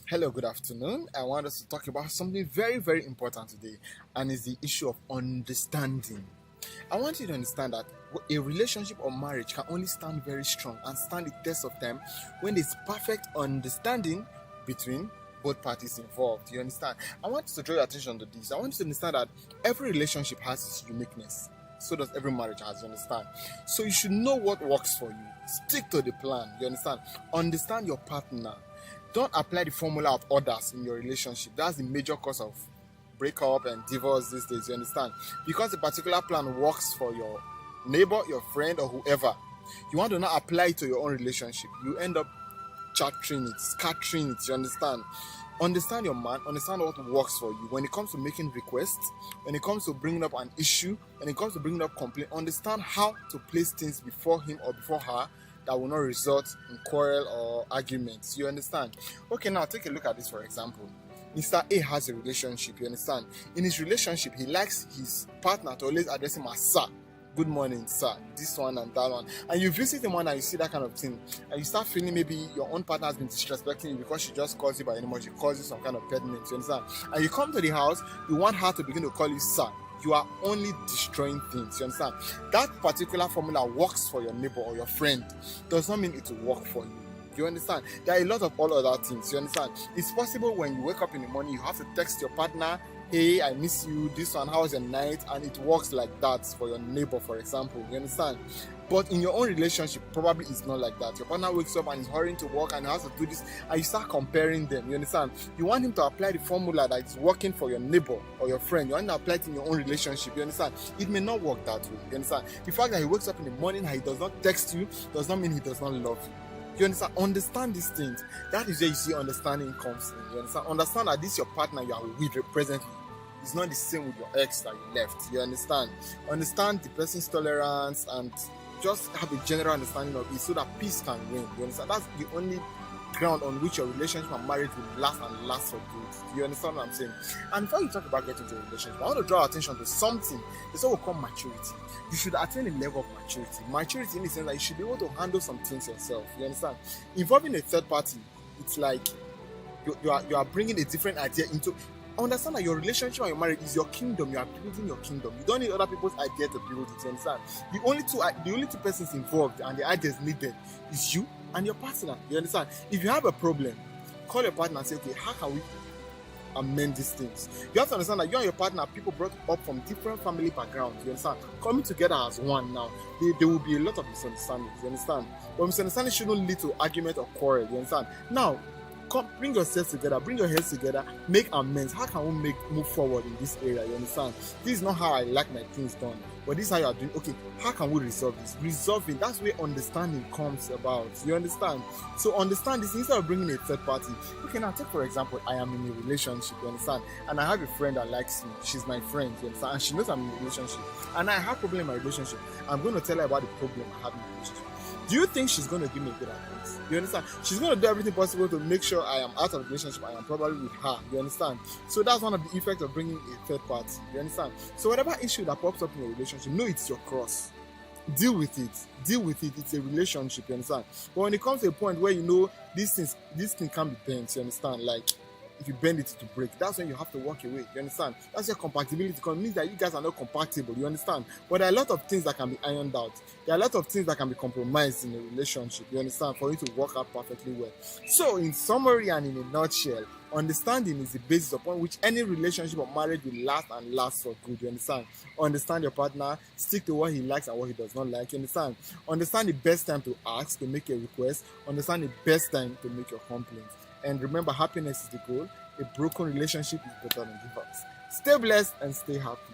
Hello, good afternoon. I want us to talk about something very, very important today, and it's the issue of understanding. I want you to understand that a relationship or marriage can only stand very strong and stand the test of time when there's perfect understanding between both parties involved. You understand? I want you to draw your attention to this. I want you to understand that every relationship has its uniqueness. So does every marriage has, you understand? So you should know what works for you. Stick to the plan, you understand? Understand your partner. Don't apply the formula of others in your relationship. That's the major cause of breakup and divorce these days, you understand? Because a particular plan works for your neighbor, your friend, or whoever. You want to now apply it to your own relationship. You end up chattering it, scattering it, you understand? Understand your man, understand what works for you. When it comes to making requests, when it comes to bringing up an issue, when it comes to bringing up complaint, understand how to place things before him or before her that will not result in quarrel or arguments. You understand? Okay, now take a look at this, for example. Mr. A has a relationship, you understand? In his relationship, he likes his partner to always address him as sir. Good morning, sir. This one and that one. And you visit him one and you see that kind of thing. And you start feeling maybe your own partner has been disrespecting you because she just calls you by name or she calls you some kind of pet name. You understand? And you come to the house, you want her to begin to call you sir. You are only destroying things. You understand? That particular formula works for your neighbor or your friend. Does not mean it will work for you. You understand? There are a lot of all other things. You understand? It's possible when you wake up in the morning, you have to text your partner, hey, I miss you, this one, how was your night? And it works like that for your neighbor, for example. You understand? But in your own relationship, probably it's not like that. Your partner wakes up and is hurrying to work and has to do this, and you start comparing them. You understand? You want him to apply the formula that is working for your neighbor or your friend. You want him to apply it in your own relationship. You understand? It may not work that way. You understand? The fact that he wakes up in the morning and he does not text you does not mean he does not love you. You understand? Understand these things. That is where you see understanding comes in. You understand? Understand that this is your partner you are with presently. It's not the same with your ex that you left. You understand? Understand the person's tolerance and just have a general understanding of it so that peace can reign. You understand? That's the only ground on which your relationship and marriage will last and last for good. You understand what I'm saying? And before you talk about getting into a relationship, I want to draw attention to something. It's what we call maturity. You should attain a level of maturity. Maturity in the sense that you should be able to handle some things yourself. You understand? Involving a third party, it's like you are bringing a different idea into. Understand that your relationship and your marriage is your kingdom. You are building your kingdom. You don't need other people's idea to build it. You understand? The only two persons involved and the ideas needed is you and your partner. You understand? If you have a problem, call your partner and say, okay, how can we amend these things? You have to understand that you and your partner, people brought up from different family backgrounds. You understand? Coming together as one now, there will be a lot of misunderstandings. You understand? But misunderstanding shouldn't lead to argument or quarrel. You understand? Now, bring yourselves together, bring your heads together, make amends. How can we move forward in this area? You understand? This is not how I like my things done, but this is how you are doing. Okay, how can we resolve this? Resolving, that's where understanding comes about. You understand? So understand this instead of bringing a third party. Okay, now take for example, I am in a relationship, you understand? And I have a friend that likes me. She's my friend, you understand? And she knows I'm in a relationship. And I have a problem in my relationship. I'm going to tell her about the problem I have in my relationship. Do you think she's going to give me good advice? You understand? She's going to do everything possible to make sure I am out of the relationship. I am probably with her. You understand? So that's one of the effects of bringing a third party. You understand? So whatever issue that pops up in your relationship, know it's your cross. Deal with it. Deal with it. It's a relationship. You understand? But when it comes to a point where you know this thing can be bent, you understand? Like, if you bend it to break, that's when you have to walk away. You understand? That's your compatibility. Because it means that you guys are not compatible. You understand? But there are a lot of things that can be ironed out. There are a lot of things that can be compromised in a relationship. You understand? For it to work out perfectly well. So, in summary and in a nutshell, understanding is the basis upon which any relationship or marriage will last and last for good. You understand? Understand your partner, stick to what he likes and what he does not like. You understand? Understand the best time to ask, to make a request. Understand the best time to make your complaint. And remember, happiness is the goal. A broken relationship is better than divorce. Stay blessed and stay happy.